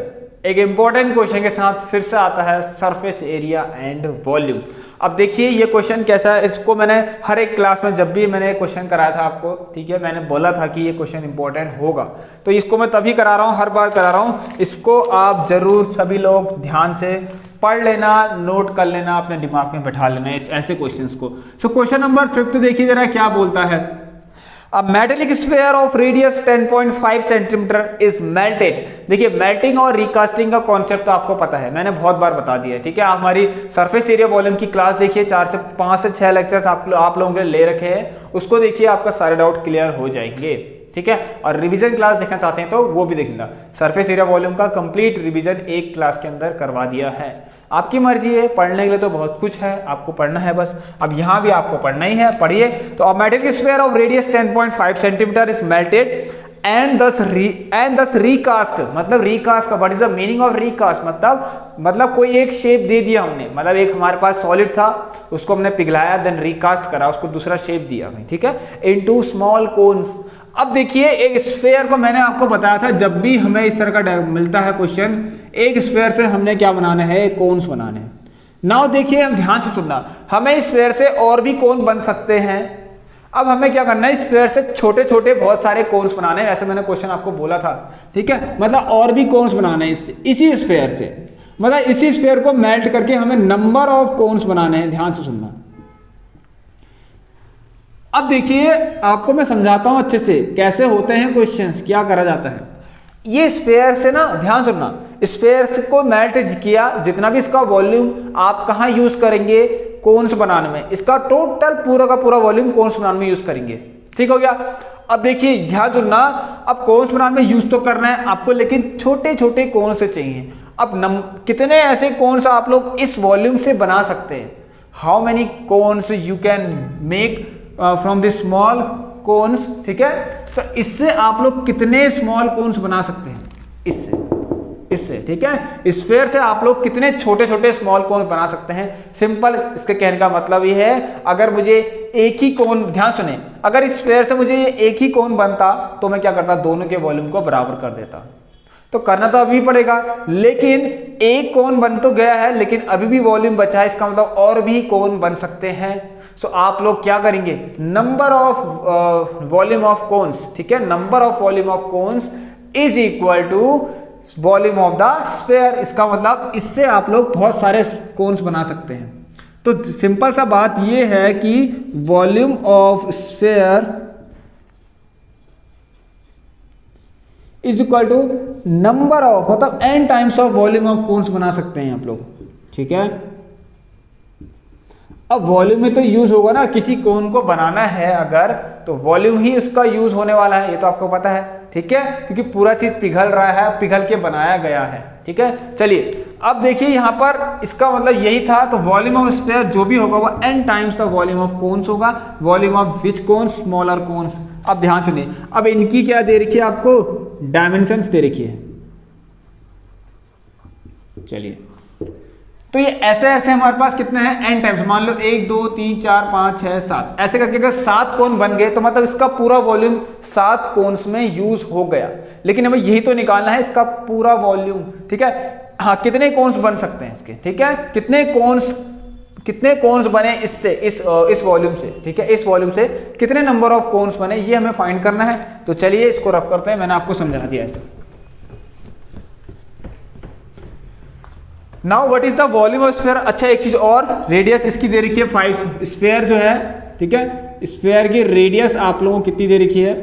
एक इंपॉर्टेंट क्वेश्चन के साथ फिर से आता है, सरफेस एरिया एंड वॉल्यूम। अब देखिए ये क्वेश्चन कैसा है, इसको मैंने हर एक क्लास में जब भी मैंने क्वेश्चन कराया था आपको, ठीक है, मैंने बोला था कि ये क्वेश्चन इंपॉर्टेंट होगा, तो इसको मैं तभी करा रहा हूँ, हर बार करा रहा हूँ। इसको आप जरूर सभी लोग ध्यान से पढ़ लेना, नोट कर लेना, अपने दिमाग में बैठा लेना इस ऐसे क्वेश्चंस को। क्वेश्चन नंबर 5 देखिए जरा क्या बोलता है। A metallic sphere of radius 10.5 centimetre is melted. देखिए मेल्टिंग और रिकास्टिंग का कॉन्सेप्ट तो आपको पता है, मैंने बहुत बार बता दिया है, ठीक है। हमारी सरफेस एरिया वॉल्यूम की क्लास देखिए, 5 से 6 लेक्चर्स आप लोगों के ले रखे हैं, उसको देखिए, आपका सारे डाउट क्लियर हो जाएंगे, ठीक है। और रिवीजन क्लास देखना चाहते हैं तो वो भी देखना, सरफेस एरिया वॉल्यूम का कंप्लीट रिवीजन एक क्लास के अंदर करवा दिया है। आपकी मर्जी है, पढ़ने के लिए तो बहुत कुछ है, आपको पढ़ना है बस। अब यहाँ भी आपको पढ़ना ही है, पढ़िए। तो a metallic sphere of radius 10.5 centimetre is melted and दस रीकास्ट। मतलब रीकास्ट का what is the meaning of recast? मतलब कोई एक शेप दे दिया हमने, मतलब एक हमारे पास सॉलिड था, उसको हमने पिघलाया, देन रिकास्ट करा, उसको दूसरा शेप दिया, ठीक है, इनटू स्मॉल कोन्स। अब देखिए एक स्फीयर को मैंने आपको बताया था, जब भी हमें इस तरह का मिलता है क्वेश्चन, एक स्फीयर से हमने क्या बनाना है, कोन्स बनाने हैं। नाउ देखिए, हम ध्यान से सुनना, हमें इस स्फीयर से और भी कोन बन सकते हैं। अब हमें क्या करना है, इस स्फीयर से छोटे छोटे बहुत सारे कोन्स बनाने हैं, ऐसे मैंने क्वेश्चन आपको बोला था, ठीक है। मतलब और भी कोन्स बनाने हैं इसी स्फीयर से, मतलब इसी स्फीयर को मेल्ट करके हमें नंबर ऑफ कोन्स बनाने हैं। ध्यान से सुनना। अब देखिए आपको मैं समझाता हूं अच्छे से कैसे होते हैं क्वेश्चंस, क्या करा जाता है। ये स्फीयर से ना, ध्यान सुनना, स्फीयर को मेल्ट किया, जितना भी इसका वॉल्यूम आप कहाँ यूज करेंगे, कोन्स बनाने में, इसका टोटल पूरा का पूरा वॉल्यूम कोन्स बनाने में यूज करेंगे, ठीक हो गया। अब देखिए ध्यान सुनना, अब कोन्स बनाने में यूज तो करना है आपको, लेकिन छोटे छोटे कोन्स से चाहिए। अब कितने ऐसे कोन्स आप लोग इस वॉल्यूम से बना सकते हैं, how many cones you can make from this small cones, ठीक है। तो इससे आप लोग कितने स्मॉल कोन्स बना सकते हैं, इससे, ठीक है। स्फीयर से आप लोग कितने छोटे छोटे स्मॉल कोन बना सकते हैं। सिंपल इसके कहने का मतलब ये है, अगर मुझे एक ही कोन, ध्यान सुने, अगर इस स्फीयर से मुझे एक ही कोन बनता तो मैं क्या करता, दोनों के वॉल्यूम को बराबर कर देता। तो करना तो अभी पड़ेगा, लेकिन एक कोन बन तो गया है, लेकिन अभी भी वॉल्यूम बचा है, इसका मतलब और भी कोन बन सकते हैं। सो आप लोग क्या करेंगे, number of volume of cones, ठीक है, number of volume of cones is equal to volume of the sphere. इसका मतलब इससे आप लोग बहुत सारे कोन्स बना सकते हैं। तो सिंपल सा बात यह है कि volume of sphere is equal to number of, मतलब n times of volume of cones बना सकते हैं आप लोग, ठीक है। अब वॉल्यूम में तो यूज होगा ना, किसी कोन को बनाना है अगर, तो वॉल्यूम ही उसका यूज होने वाला है, ये तो आपको पता है, ठीक है, क्योंकि पूरा चीज पिघल रहा है, पिघल के बनाया गया है, ठीक है। चलिए अब देखिए यहां पर इसका मतलब यही था, तो वॉल्यूम ऑफ स्फीयर जो भी होगा वो n times the volume of cones होगा। Volume of which cones, smaller cones. अब ध्यान सुनिए, अब इनकी क्या दे रखी है आपको, डायमेंशंस दे रखी है। चलिए तो ये ऐसे ऐसे हमारे पास कितने हैं, n टाइम्स, मान लो 1 2 3 4 5 6 7, ऐसे करके अगर 7 कोन बन गए तो मतलब इसका पूरा वॉल्यूम 7 कोन्स में यूज हो गया। लेकिन हमें यही तो निकालना है, इसका पूरा वॉल्यूम, ठीक है। हाँ, कितने कोन्स बन सकते हैं इसके, ठीक है, कितने कोन्स बने इससे, इस वॉल्यूम से, ठीक है, इस वॉल्यूम से कितने नंबर ऑफ कोन्स बने, ये हमें फाइंड करना है। तो चलिए इसको रफ करते हैं, मैंने आपको समझा दिया ऐसे। Now what is the volume of sphere. अच्छा एक चीज और, रेडियस इसकी दे रखी है 5, स्फीयर जो है, ठीक है, स्फीयर की रेडियस आप लोगों को कितनी दे रखी है,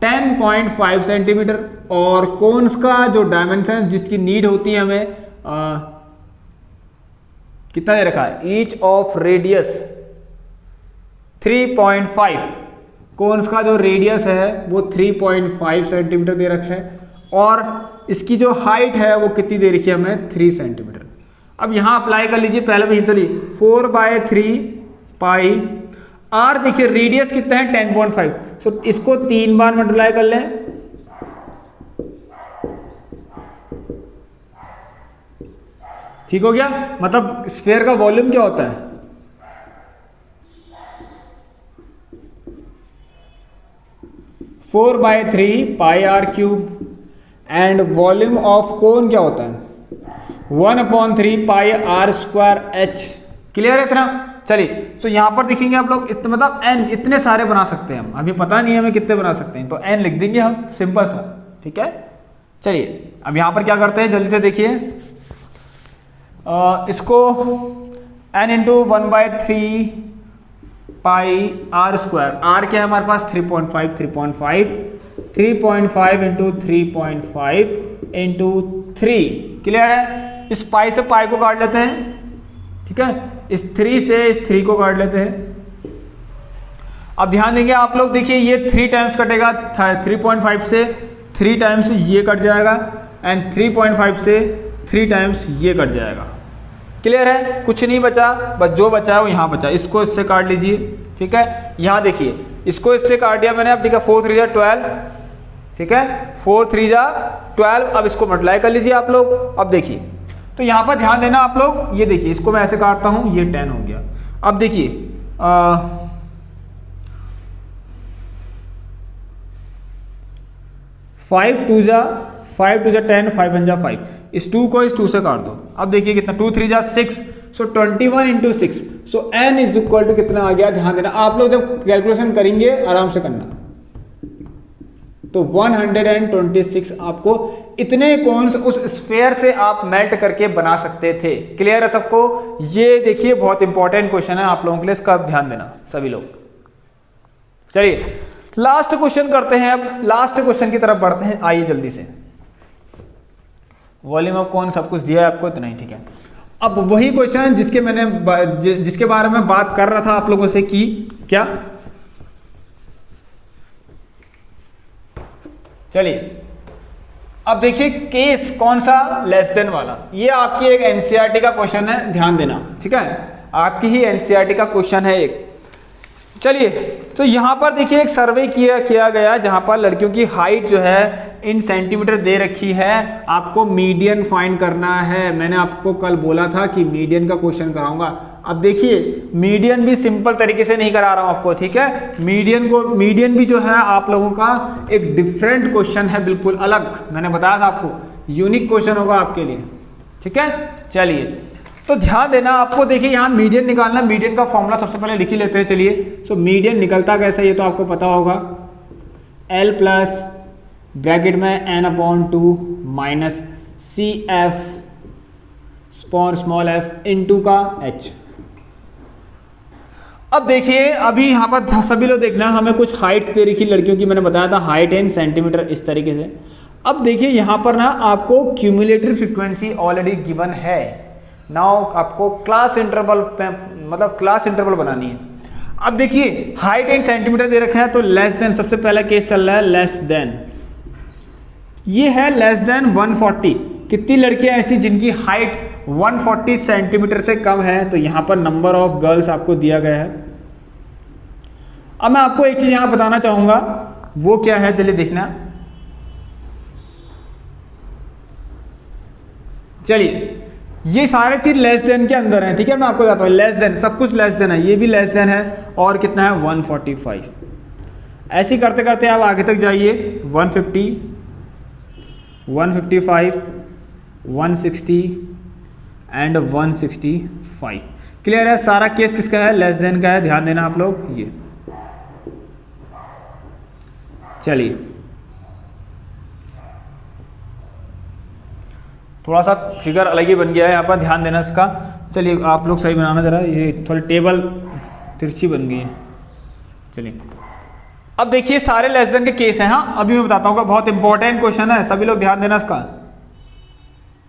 10.5 सेंटीमीटर। और कोन्स का जो डायमेंशन जिसकी नीड होती है हमें, कितना दे रखा है, ईच ऑफ रेडियस 3.5, कोन्स का जो रेडियस है वो 3.5 सेंटीमीटर दे रखा है और इसकी जो हाइट है वो कितनी दे रखी है हमें 3 सेंटीमीटर। अब यहाँ अप्लाई कर लीजिए पहले भी, चलिए 4/3 पाई आर, देखिए रेडियस कितना है 10.5, सो इसको 3 बार मल्टीप्लाई कर लें, ठीक हो गया। मतलब स्फीयर का वॉल्यूम क्या होता है, four by three pi r cube, and volume of cone क्या होता है 1/3 pi r square h. Clear है इतना? चलिए तो यहां पर देखेंगे आप लोग, मतलब एन इतने सारे बना सकते हैं हम, अभी पता नहीं है हमें कितने बना सकते हैं, तो एन लिख देंगे हम सिंपल सा, ठीक है। चलिए अब यहां पर क्या करते हैं जल्दी से देखिए, इसको n into 1/3 pi r square, r क्या है हमारे पास 3.5 इंटू 3.5 इंटू 3, क्लियर है। इस पाई से पाई को काट लेते हैं, ठीक है, इस 3 से इस 3 को काट लेते हैं। अब ध्यान देंगे आप लोग, देखिए ये 3 टाइम्स कटेगा, 3.5 से 3 टाइम्स ये कट जाएगा, एंड 3.5 से 3 टाइम्स ये कट जाएगा। क्लियर है? कुछ नहीं बचा, बस जो बचा है वो यहाँ बचा, इसको इससे काट लीजिए, ठीक है। यहाँ देखिए इसको इससे काट दिया मैंने, अब ठीक है 4 3 जा 12, ठीक है, 4 3 जा 12। अब इसको मल्टीप्लाई कर लीजिए आप लोग। अब देखिए तो यहाँ पर ध्यान देना आप लोग, ये देखिए इसको मैं ऐसे काटता हूँ, ये 10 हो गया। अब देखिए 5 2 जा 10, 5 1 जा 5, इस 2 को इस 2 से काट दो। अब देखिए कितना 2 3 जा 6, so 21 into 6, so n is equal to कितना आ गया, ध्यान देना आप लोग जब कैलकुलेशन करेंगे आराम से करना, तो 126 आपको इतने कोन्स उस स्फीयर से आप मेल्ट करके बना सकते थे। क्लियर है सबको? ये देखिए बहुत इंपॉर्टेंट क्वेश्चन है आप लोगों के लिए, इसका ध्यान देना सभी लोग। चलिए लास्ट क्वेश्चन करते हैं, अब लास्ट क्वेश्चन की तरफ बढ़ते हैं, आइए जल्दी से। वॉल्यूम ऑफ कोन सब कुछ दिया है आपको, इतना ही, ठीक है। अब वही क्वेश्चन जिसके बारे में बात कर रहा था आप लोगों से कि क्या, चलिए अब देखिए केस कौन सा, लेस देन वाला। ये आपकी एक एनसीईआरटी का क्वेश्चन है, ध्यान देना, ठीक है, आपकी ही एनसीईआरटी का क्वेश्चन है एक। चलिए तो यहाँ पर देखिए एक सर्वे किया गया जहाँ पर लड़कियों की हाइट जो है इन सेंटीमीटर दे रखी है, आपको मीडियन फाइंड करना है। मैंने आपको कल बोला था कि मीडियन का क्वेश्चन कराऊंगा। अब देखिए मीडियन भी सिंपल तरीके से नहीं करा रहा हूँ आपको, ठीक है। मीडियन भी जो है आप लोगों का एक डिफरेंट क्वेश्चन है, बिल्कुल अलग, मैंने बताया था आपको यूनिक क्वेश्चन होगा आपके लिए, ठीक है। चलिए तो ध्यान देना आपको, देखिए यहाँ मीडियन निकालना, मीडियन का फॉर्मूला सबसे पहले लिख ही लेते हैं। चलिए सो मीडियन निकलता कैसे ये तो आपको पता होगा, L प्लस ब्रैकेट में n/2 minus CF small f into का h। अब देखिए अभी यहाँ पर सभी लोग देखना, हमें कुछ हाइट्स दे रखी लड़कियों की, मैंने बताया था हाइट इन सेंटीमीटर इस तरीके से। अब देखिए यहाँ पर ना आपको क्यूमुलेटिव फ्रीक्वेंसी ऑलरेडी गिवन है, नाउ आपको क्लास इंटरवल मतलब क्लास इंटरवल बनानी है। अब देखिए हाइट इन सेंटीमीटर दे रखा है, तो लेस देन सबसे पहला केस चल रहा है, लेस देन, ये है लेस देन 140। कितनी लड़कियां ऐसी जिनकी हाइट 140 सेंटीमीटर से कम है, तो यहां पर नंबर ऑफ गर्ल्स आपको दिया गया है। अब मैं आपको एक चीज यहां बताना चाहूंगा, वो क्या है चलिए देखना। चलिए ये सारे चीज लेस देन के अंदर है, ठीक है, मैं आपको बताता हूँ लेस देन, सब कुछ लेस देन है, ये भी लेस देन है, और कितना है 145। ऐसे करते करते आप आगे तक जाइए, 150, 155, 160 एंड 165। क्लियर है? सारा केस किसका है? लेस देन का है, ध्यान देना आप लोग। ये चलिए थोड़ा सा फिगर अलग ही बन गया है यहाँ पर, ध्यान देना इसका। चलिए आप लोग सही बनाना जरा, ये थोड़ी टेबल तिरछी बन गई है। चलिए अब देखिए सारे लेस देन के केस हैं। हाँ अभी मैं बताता हूँ, बहुत इंपॉर्टेंट क्वेश्चन है, सभी लोग ध्यान देना इसका।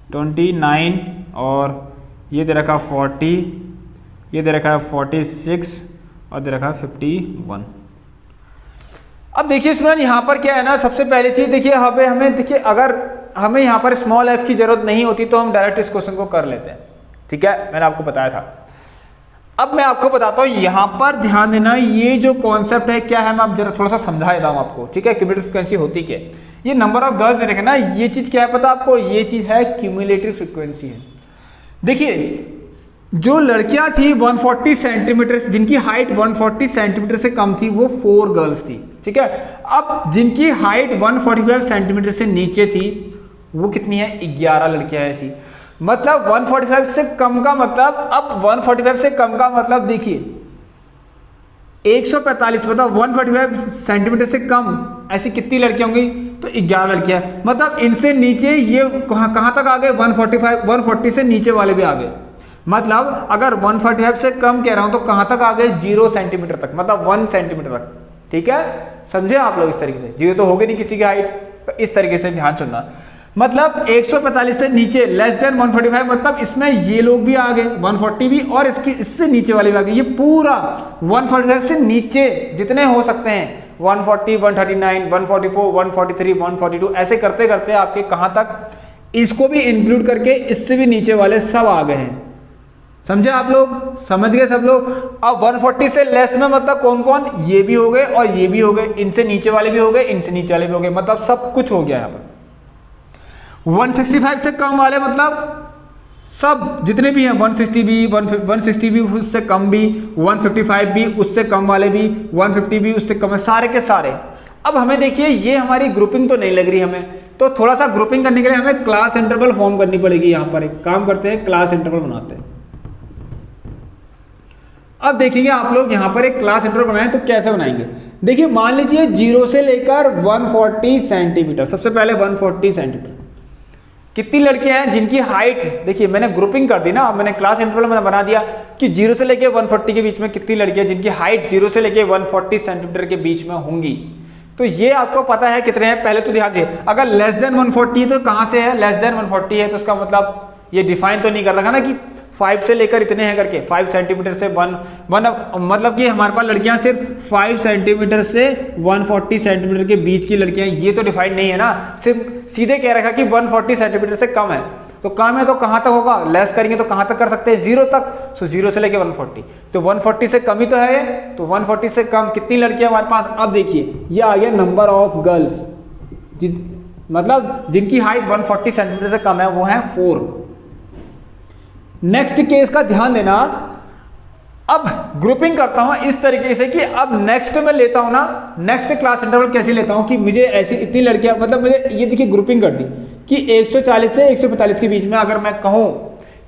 29 और ये दे रखा 40, ये दे रखा है 46, और दे रखा है 51। अब देखिए स्टूडेंट यहाँ पर क्या है ना, सबसे पहली चीज देखिए हमें देखिए अगर हमें यहाँ पर स्मॉल f की जरूरत नहीं होती तो हम डायरेक्ट इस क्वेश्चन को कर लेते हैं, ठीक है, मैंने आपको बताया था। अब मैं आपको बताता हूँ, यहाँ पर ध्यान देना, ये जो कॉन्सेप्ट है क्या है, मैं आप जरा थोड़ा सा समझा देता हूँ आपको, ठीक है। क्यूमुलेटिव फ्रीक्वेंसी होती क्या है, ये नंबर ऑफ गर्ल्स दे रखे ना, ये चीज क्या है पता आपको, ये चीज है क्यूमुलेटिव फ्रीक्वेंसी है। देखिए जो लड़कियां थी 140 सेंटीमीटर, जिनकी हाइट 140 सेंटीमीटर से कम थी, वो 4 गर्ल्स थी, ठीक है। अब जिनकी हाइट 145 सेंटीमीटर से नीचे थी वो कितनी है, 11 लड़कियां हैं ऐसी। मतलब 145 से कम का मतलब, अब 145 से कम का मतलब देखिए 145, मतलब 145 सेंटीमीटर से कम ऐसी कितनी लड़कियां होंगी, तो 11 लड़कियां। मतलब इनसे नीचे ये कहां तक आ गए, 140 से नीचे वाले भी आ गए। मतलब अगर 145 से कम कह रहा हूं तो कहां तक आ गए, 0 सेंटीमीटर तक, मतलब 1 सेंटीमीटर तक, ठीक है। समझे आप लोग, इस तरीके से 0 तो होगी नहीं किसी की हाइट, तो इस तरीके से ध्यान सुनना। मतलब 145 से नीचे लेस देन 145, मतलब इसमें ये लोग भी आ गए 140 भी, और इससे नीचे वाले भी आ गए। ये पूरा 145 से नीचे जितने हो सकते हैं, 140, 139, 144, 143, 142, ऐसे करते करते आपके कहां तक, इसको भी इंक्लूड करके इससे भी नीचे वाले सब आ गए हैं। समझे आप लोग, समझ गए सब लोग। अब 140 से लेस में मतलब कौन कौन, ये भी हो गए और ये भी हो गए, इनसे नीचे वाले भी हो गए, इनसे नीचे वाले भी हो गए, मतलब सब कुछ हो गया यहाँ पर। 165 से कम वाले मतलब सब जितने भी हैं, 160 भी, 160 भी उससे कम भी, 155 भी उससे कम वाले भी, 150 भी उससे कम है, सारे के सारे। अब हमें देखिए ये हमारी ग्रुपिंग तो नहीं लग रही हमें, तो थोड़ा सा ग्रुपिंग करने के लिए हमें क्लास इंटरवल फॉर्म करनी पड़ेगी। यहाँ पर एक काम करते हैं, क्लास इंटरवल बनाते हैं। अब देखेंगे आप लोग यहाँ पर एक क्लास इंटरवल बनाएं तो कैसे बनाएंगे। देखिए मान लीजिए 0 से लेकर 140 सेंटीमीटर, सबसे पहले 140 सेंटीमीटर कितनी लड़कियां हैं जिनकी हाइट, देखिए मैंने ग्रुपिंग कर दी ना, मैंने क्लास इंटरवल में बना दिया कि 0 से लेकर 140 के बीच में कितनी लड़कियां जिनकी हाइट 0 से लेकर 140 सेंटीमीटर के बीच में होंगी। तो ये आपको पता है कितने हैं, पहले तो ध्यान दीजिए, अगर लेस देन 140 है तो कहां से है, लेस देन 140 है तो उसका मतलब ये डिफाइन तो नहीं कर रखा ना कि 5 से लेकर इतने हैं करके, 5 सेंटीमीटर से 1 मतलब कि हमारे पास लड़कियां सिर्फ 5 सेंटीमीटर से 140 सेंटीमीटर के बीच की लड़कियां, ये तो डिफाइन नहीं है ना, सिर्फ सीधे कह रखा कि 140 सेंटीमीटर से कम है, तो कम है तो कहां तक होगा, लेस करेंगे तो कहां तक कर सकते हैं, 0 तक। सो 0 से लेकर 140, तो 140 से कम ही तो है, तो 140 से कम कितनी लड़कियां हमारे पास। अब देखिए ये आ गया नंबर ऑफ गर्ल्स, मतलब जिनकी हाइट 140 सेंटीमीटर से कम है वो है 4। नेक्स्ट केस का ध्यान देना, अब ग्रुपिंग करता हूं इस तरीके से कि अब नेक्स्ट में लेता हूं ना, नेक्स्ट क्लास इंटरवल कैसे लेता हूं कि मुझे ऐसी इतनी लड़कियां, मतलब मुझे ये देखिए ग्रुपिंग कर दी कि 140 से 145 के बीच में अगर मैं कहूं,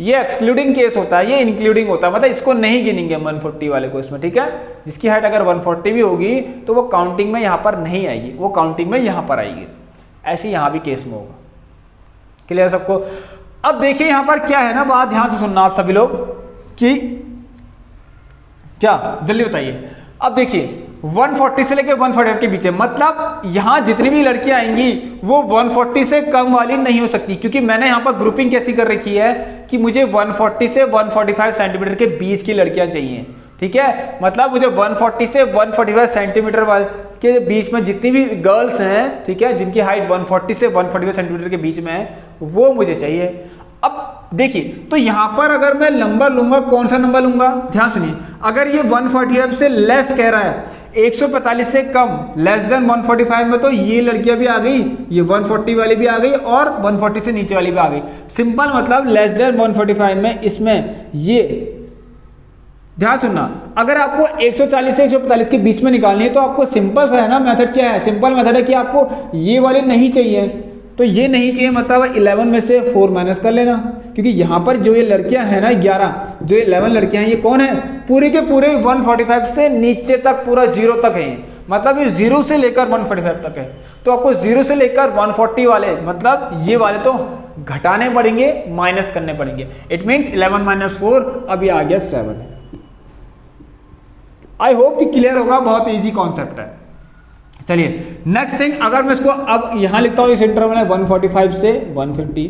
ये एक्सक्लूडिंग केस होता है, ये इंक्लूडिंग होता है, मतलब इसको नहीं गिनेंगे 140 वाले को इसमें, ठीक है। जिसकी हाइट अगर 140 भी होगी तो वो काउंटिंग में यहां पर नहीं आएगी, वो काउंटिंग में यहां पर आएगी। ऐसे यहां भी केस में होगा, क्लियर सबको। अब देखिए यहां पर क्या है ना, बात ध्यान से सुनना आप सभी लोग कि क्या, जल्दी बताइए। अब देखिए 140 से लेकर 145 के बीच है, मतलब यहां जितनी भी लड़कियां आएंगी वो 140 से कम वाली नहीं हो सकती, क्योंकि मैंने यहां पर ग्रुपिंग कैसी कर रखी है कि मुझे 140 से 145 सेंटीमीटर के बीच की लड़कियां चाहिए, ठीक है। मतलब मुझे 140 से 145 सेंटीमीटर वाले के बीच में जितनी भी गर्ल्स हैं, ठीक है, जिनकी हाइट 140 से 145 सेंटीमीटर के बीच में है, वो मुझे चाहिए। अब देखिए तो यहां पर अगर मैं नंबर लूंगा, कौन सा नंबर लूंगा, ध्यान सुनिए। अगर ये 145 से लेस कह रहा है, 145 से कम, लेस देन 145 में, तो ये लड़कियां भी आ गई, ये 140 वाली भी आ गई और 140 से नीचे वाली भी आ गई। सिंपल मतलब लेस देन 145 में इसमें ये, ध्यान सुनना, अगर आपको 140 से 145 के बीच में निकालनी है तो आपको सिंपल सा है ना मेथड, क्या है, सिंपल मेथड है कि आपको ये वाले नहीं चाहिए, तो ये नहीं चाहिए मतलब 11 में से 4 माइनस कर लेना, क्योंकि यहाँ पर जो ये लड़कियां हैं ना 11, जो 11 लड़कियां हैं ये कौन है, पूरे के पूरे 145 से नीचे तक पूरा 0 तक है, मतलब ये 0 से लेकर 145 तक है। तो आपको 0 से लेकर 140 वाले, मतलब ये वाले तो घटाने पड़ेंगे, माइनस करने पड़ेंगे। इट मीन्स 11 माइनस 4, अब ये आ गया 7। आई होप कि क्लियर होगा, बहुत ईजी कॉन्सेप्ट है। चलिए नेक्स्ट थिंग, अगर मैं इसको अब यहां लिखता हूं इस इंटरवल में 145 से 150,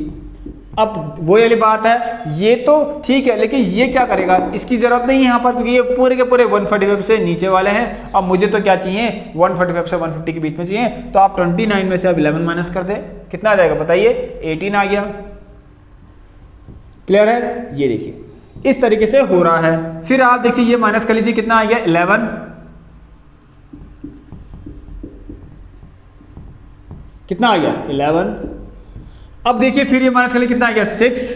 अब वो वाली बात है, ये तो ठीक है, लेकिन ये क्या करेगा, इसकी जरूरत नहीं है यहाँ पर, क्योंकि ये पूरे के पूरे 145 से नीचे वाले हैं। अब मुझे तो क्या चाहिए, 145 से 150 के बीच में चाहिए, तो आप 29 में से अब 11 माइनस कर दे, कितना आ जाएगा बताइए, 18 आ गया। क्लियर है, ये देखिए इस तरीके से हो रहा है। फिर आप देखिए ये माइनस कर लीजिए, कितना आ गया 11, कितना आ गया 11। अब देखिए फिर ये माइनस कर लीजिए, कितना आ गया 6,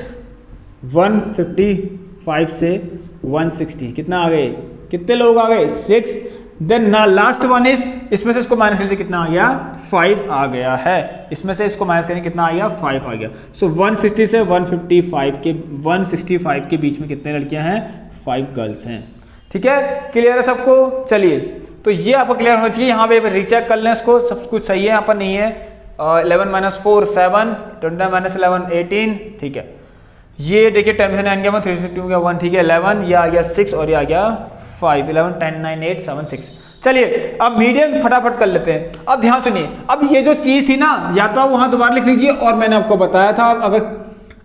155 से 160, कितना आ गए, कितने लोग आ गए 6। देन ना लास्ट वन इज, इसमें से इसको माइनस कर लीजिए, कितना आ गया 5 आ गया है, इसमें से इसको माइनस करेंगे, कितना आ गया 5 आ गया। सो 160 से 165 के बीच में कितने लड़कियां हैं, 5 गर्ल्स हैं। ठीक है, क्लियर है सबको। चलिए तो ये आपको क्लियर होना चाहिए। यहाँ पे रीचेक कर लें इसको, सब कुछ सही है, यहाँ पर नहीं है। 11 माइनस 4 7, 29 माइनस 11 18, ठीक है। ये देखिए 10 में से 9 गया 1, 3 से 2 गया 1, ठीक है 11, ये आ गया 6 और ये आ गया 5, 11 10 9 8 7 6। चलिए अब मीडियन फटाफट कर लेते हैं। अब ध्यान सुनिए, अब ये जो चीज थी ना, या तो आप वहां दोबारा लिख लीजिए, और मैंने आपको बताया था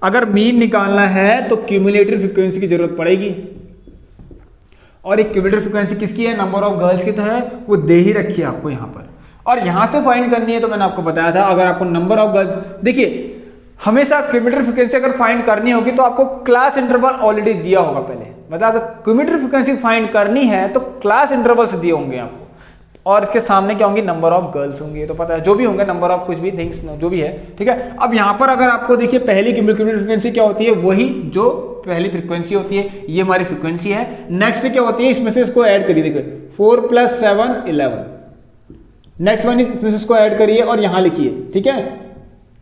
अगर मीन निकालना है तो क्यूमुलेटिव फ्रीक्वेंसी की जरूरत पड़ेगी। और एक क्यूमुलेटिव फ्रीक्वेंसी किसकी है, नंबर ऑफ गर्ल्स की तो है, वो दे ही रखी है आपको यहाँ पर। और यहां से फाइंड करनी है, तो मैंने आपको बताया था अगर आपको नंबर ऑफ गर्ल्स, देखिए हमेशा क्यूमुलेटिव फ्रीक्वेंसी अगर फाइंड करनी होगी तो आपको क्लास इंटरवल ऑलरेडी दिया होगा पहले। मतलब अगर क्यूमुलेटिव फ्रीक्वेंसी फाइंड करनी है तो क्लास इंटरवल्स दिए होंगे आपको, और इसके सामने क्या होंगी, नंबर ऑफ गर्ल्स होंगे, तो पता है जो भी होंगे, नंबर ऑफ कुछ भी थिंग्स जो भी है, ठीक है। अब यहाँ पर अगर आपको देखिए पहली क्यूमुलेटिव फ्रीक्वेंसी क्या होती है, वही जो पहली फ्रीक्वेंसी होती है, ये हमारी फ्रीक्वेंसी है। नेक्स्ट क्या होती है, इसमें से इसको ऐड करिए, देखिए 4 + 7 11। नेक्स्ट वन इज, इसमें से इसको ऐड करिए और यहाँ लिखिए, ठीक है,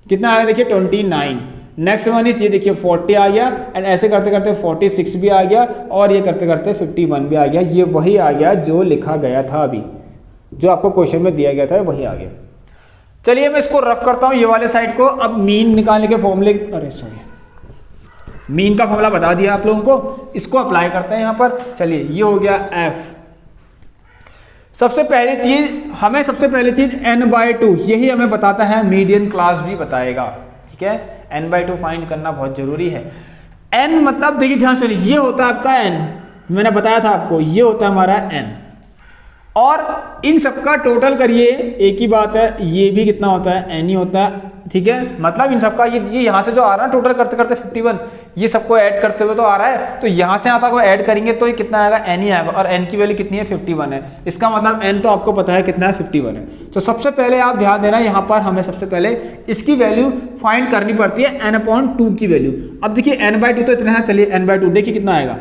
कितना आया देखिए 29। नेक्स्ट वन इज, ये देखिए 40 आ गया, एंड ऐसे करते करते 46 भी आ गया, और ये करते करते 51 भी आ गया। ये वही आ गया जो लिखा गया था अभी, जो आपको क्वेश्चन में दिया गया था वही आ गया। चलिए मैं इसको रफ करता हूं ये वाले साइड को। अब मीन निकालने के फॉर्मूले, अरे सॉरी, मीन का फॉर्मूला बता दिया आप लोगों को, इसको अप्लाई करते हैं यहां पर। चलिए ये हो गया f। सबसे पहली चीज, हमें सबसे पहली चीज n/2, यही हमें बताता है, मीडियन क्लास भी बताएगा, ठीक है। n/2 फाइंड करना बहुत जरूरी है। n मतलब देखिए ध्यान से, ये होता है आपका n, मैंने बताया था आपको, ये होता है हमारा n, और इन सबका टोटल करिए, एक ही बात है, ये भी कितना होता है, n ही होता है, ठीक है। मतलब इन सबका ये यहाँ से जो आ रहा है टोटल करते करते 51, ये सबको ऐड करते हुए तो आ रहा है, तो यहाँ से आता है ऐड करेंगे तो ये कितना आएगा, n ही आएगा, और n की वैल्यू कितनी है 51 है। इसका मतलब n तो आपको पता है कितना है, 51 है। तो सबसे पहले आप ध्यान देना, यहाँ पर हमें सबसे पहले इसकी वैल्यू फाइंड करनी पड़ती है, n/2 की वैल्यू। अब देखिए n/2 तो इतना है, चलिए n/2 देखिए कितना आएगा,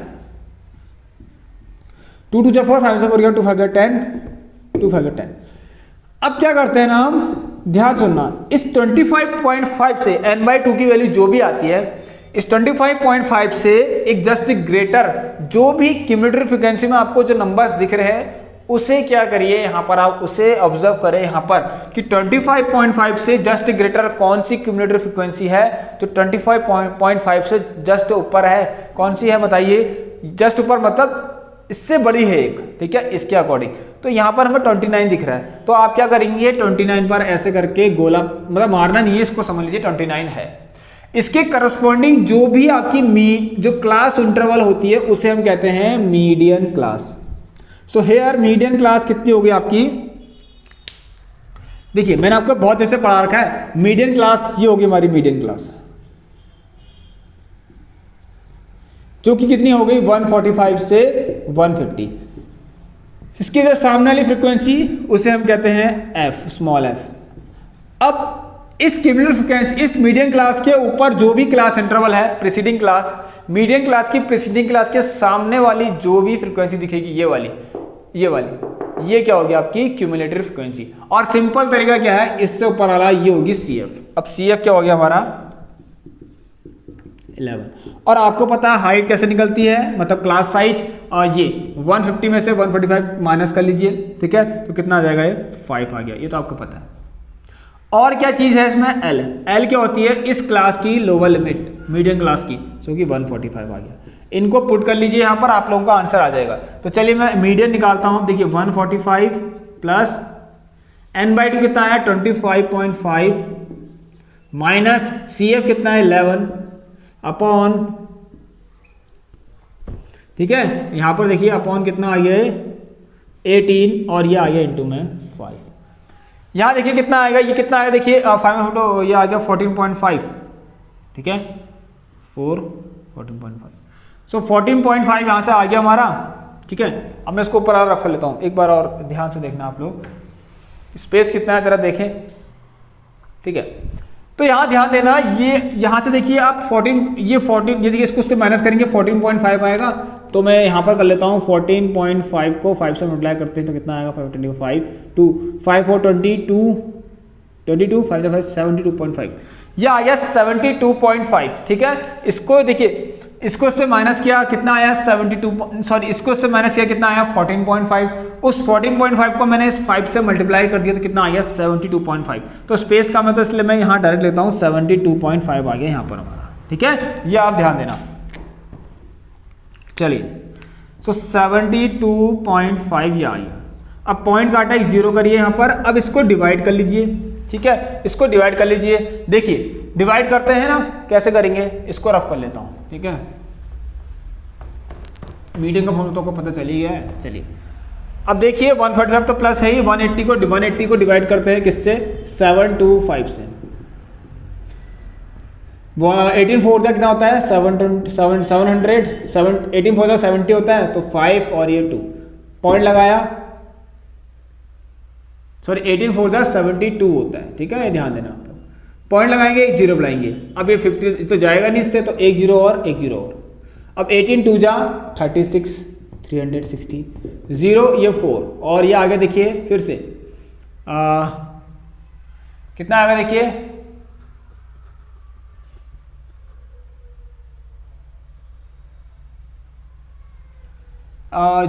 2 2 4 5 4 2 5 10, 2 5 10। अब क्या करते हैं ना हम, ध्यान सुनना, इस 25.5 से n/2 की वैल्यू जो भी आती है, इस 25.5 से एक जस्ट ग्रेटर जो भी क्यूमुलेटिव फ्रीक्वेंसी में आपको जो नंबर्स दिख रहे हैं, उसे क्या करिए, यहाँ पर आप उसे ऑब्जर्व करें यहाँ पर कि 25.5 से जस्ट ग्रेटर कौन सी क्यूमुलेटिव फ्रीक्वेंसी है, जो 25.5 से जस्ट ऊपर है, कौन सी है बताइए, जस्ट ऊपर मतलब इससे बड़ी है एक, ठीक है, इसके अकॉर्डिंग। तो यहाँ पर हमें 29 दिख रहा है, तो आप क्या करेंगे, 29 पर ऐसे करके गोला, मतलब मारना नहीं है, इसको समझ लीजिए 29 है। इसके करस्पॉन्डिंग जो भी आपकी जो क्लास इंटरवल होती है, उसे हम कहते हैं median class. So here median class कितनी होगी आपकी, देखिए मैंने आपको बहुत जैसे पढ़ा रखा है, मीडियन क्लास ये होगी हमारी मीडियन क्लास, जो कि कितनी हो गई 145 से 150। इसकी जो सामने वाली फ्रीक्वेंसी उसे हम कहते हैं f, स्मॉल f। अब इस क्यूमुलेटिव फ्रीक्वेंसी, इस मीडियन क्लास के ऊपर जो भी क्लास इंटरवल है, प्रीसीडिंग क्लास, मीडियन क्लास की प्रीसीडिंग क्लास के सामने वाली जो भी फ्रीक्वेंसी दिखेगी, ये वाली, ये क्या होगी आपकी क्यूमुलेटिव फ्रीक्वेंसी। और सिंपल तरीका क्या है, इससे ऊपर वाला ये होगी CF। अब CF क्या हो गया हमारा 11। और आपको पता है हाइट कैसे निकलती है, मतलब क्लास साइज, ये 150 में से 145 माइनस कर लीजिए, ठीक है, तो कितना आ जाएगा, ये 5 आ गया, ये तो आपको पता है। और क्या चीज है इसमें, L क्या होती है, इस क्लास की लोअर लिमिट, मीडियम क्लास की, जो कि 145 आ गया। इनको पुट कर लीजिए यहाँ पर, आप लोगों का आंसर आ जाएगा। तो चलिए मैं मीडियन निकालता हूँ, देखिए 145 प्लस n/2 कितना है 25.5 माइनस CF कितना है 11, अपॉन, ठीक है, यहाँ पर देखिए अपॉन कितना आ गया है 18 और ये आ गया इंटू में 5। यहाँ देखिए कितना आएगा, ये कितना आएगा देखिए 5 ये आ गया 14.5, ठीक है 14.5। सो 14.5 यहाँ से आ गया हमारा, ठीक है। अब मैं इसको ऊपर रफ कर लेता हूँ, एक बार और ध्यान से देखना आप लोग, स्पेस कितना है जरा देखें, ठीक है। तो यहाँ ध्यान देना, ये यहाँ से देखिए आप 14 ये देखिए इसको उसके माइनस करेंगे 14.5 आएगा। तो मैं यहाँ पर कर लेता हूँ 14.5 को 5 से मल्टीप्लाई करते हैं तो कितना आएगा 525 2 5 4 22 5 5 72.5, ये आ गया 72.5, ठीक है। इसको देखिए, इसको इससे माइनस किया कितना आया 72, सॉरी इसको इससे माइनस किया कितना आया 14.5, उस 14.5 को मैंने इस 5 से मल्टीप्लाई कर दिया तो कितना आ गया 72.5। तो स्पेस का मैं तो इसलिए मैं यहाँ डायरेक्ट लेता हूँ 72.5 आ गया यहाँ पर हमारा, ठीक है, ये आप ध्यान देना। चलिए सो 72.5 ये आ गया। अब पॉइंट काटा, एक जीरो करिए यहाँ पर, अब इसको डिवाइड कर लीजिए, ठीक है, इसको डिवाइड कर लीजिए। देखिए डिवाइड करते हैं ना, कैसे करेंगे, इसको रफ कर लेता हूँ, ठीक है, मीडियम का फॉर्मूला तो आपको पता चल ही गया है। चलिए अब देखिए 145 तो प्लस है ही, 180 को डिवाइड करते हैं किससे 725 से, 18 4 का कितना होता है 700, 18 4 का 70 होता है, तो 5 और ये 2 पॉइंट लगाया, सॉरी 18 4 का 72 होता है, ठीक है, ये ध्यान देना आप लोग। पॉइंट लगाएंगे, एक जीरो बुलाएंगे, अब ये 50 तो जाएगा नहीं इससे, तो एक जीरो और एक जीरो और। अब 18 2 जा 36 360 0 ये 4 और ये आगे देखिए फिर से कितना आएगा देखिए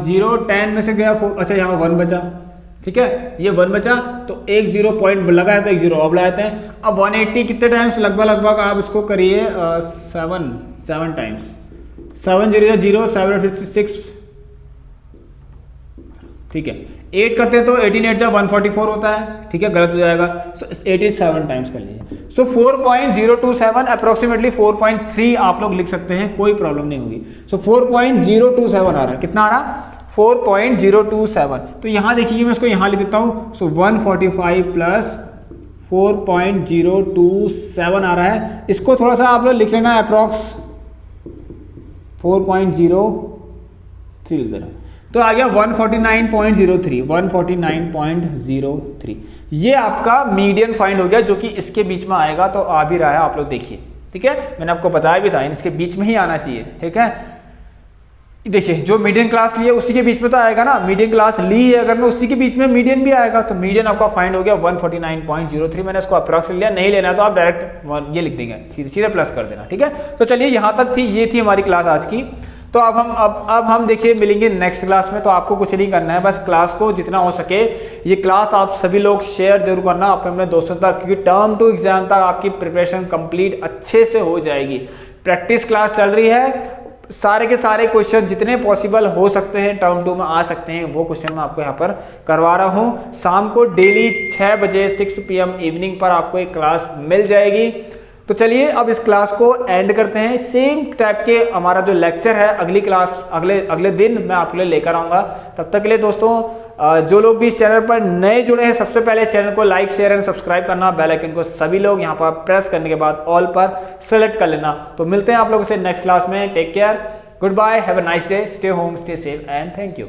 0 10 में से गया 4, अच्छा यहाँ 1 बचा, ठीक है, ये 1 बचा तो एक जीरो पॉइंट लगाया तो एक जीरो और लगाते हैं। अब 180 कितने टाइम्स, लगभग आप इसको करिए 7 टाइम्स, 7 0 0 7 6, ठीक है, 8 करते हैं तो 18 8 144 होता है, ठीक है, गलत हो जाएगा, सो 87 टाइम्स कर लीजिए। सो 4.027 अप्रोक्सीमेटली 4.3 आप लोग लिख सकते हैं, कोई प्रॉब्लम नहीं होगी। सो 4.027 आ रहा है, कितना आ रहा 4.027। तो यहाँ देखिए मैं इसको यहाँ लिख देता हूँ, सो 145 प्लस 4.027 आ रहा है। इसको थोड़ा सा आप लोग लिख लेना, अप्रॉक्स 4.03 लिख देना, तो आ गया 149.03, 149.03। ये आपका मीडियन फाइंड हो गया, जो कि इसके बीच में आएगा, तो आ भी रहा है, आप लोग देखिए, ठीक है, मैंने आपको बताया भी था इसके बीच में ही आना चाहिए, ठीक है। देखिए जो मीडियन क्लास लिए उसी के बीच में तो आएगा ना, मीडियन क्लास ली है अगर मैं उसी के बीच में मीडियन भी आएगा, तो मीडियन आपका फाइंड हो गया 149.03। मैंने इसको अप्रॉक्स लिया, नहीं लेना तो आप डायरेक्ट ये लिख देंगे, सीधे प्लस कर देना, ठीक है। तो चलिए यहाँ तक थी, ये थी हमारी क्लास आज की। तो अब हम देखिए मिलेंगे नेक्स्ट क्लास में। तो आपको कुछ नहीं करना है, बस क्लास को जितना हो सके ये क्लास आप सभी लोग शेयर जरूर करना अपने दोस्तों तक, क्योंकि टर्म टू एग्जाम तक आपकी प्रिपरेशन कंप्लीट अच्छे से हो जाएगी। प्रैक्टिस क्लास चल रही है, सारे के सारे क्वेश्चन जितने पॉसिबल हो सकते हैं टर्म 2 में आ सकते हैं, वो क्वेश्चन मैं आपको यहाँ पर करवा रहा हूँ। शाम को डेली 6 बजे 6 PM इवनिंग पर आपको एक क्लास मिल जाएगी। तो चलिए अब इस क्लास को एंड करते हैं। सेम टाइप के हमारा जो लेक्चर है अगली क्लास अगले दिन मैं आपके लिए लेकर आऊँगा। तब तक के लिए दोस्तों जो लोग भी इस चैनल पर नए जुड़े हैं, सबसे पहले चैनल को लाइक शेयर एंड सब्सक्राइब करना, बेल आइकन को सभी लोग यहाँ पर प्रेस करने के बाद ऑल पर सेलेक्ट कर लेना। तो मिलते हैं आप लोगों से नेक्स्ट क्लास में। Take care, goodbye, have a nice day, stay home, stay safe and thank you.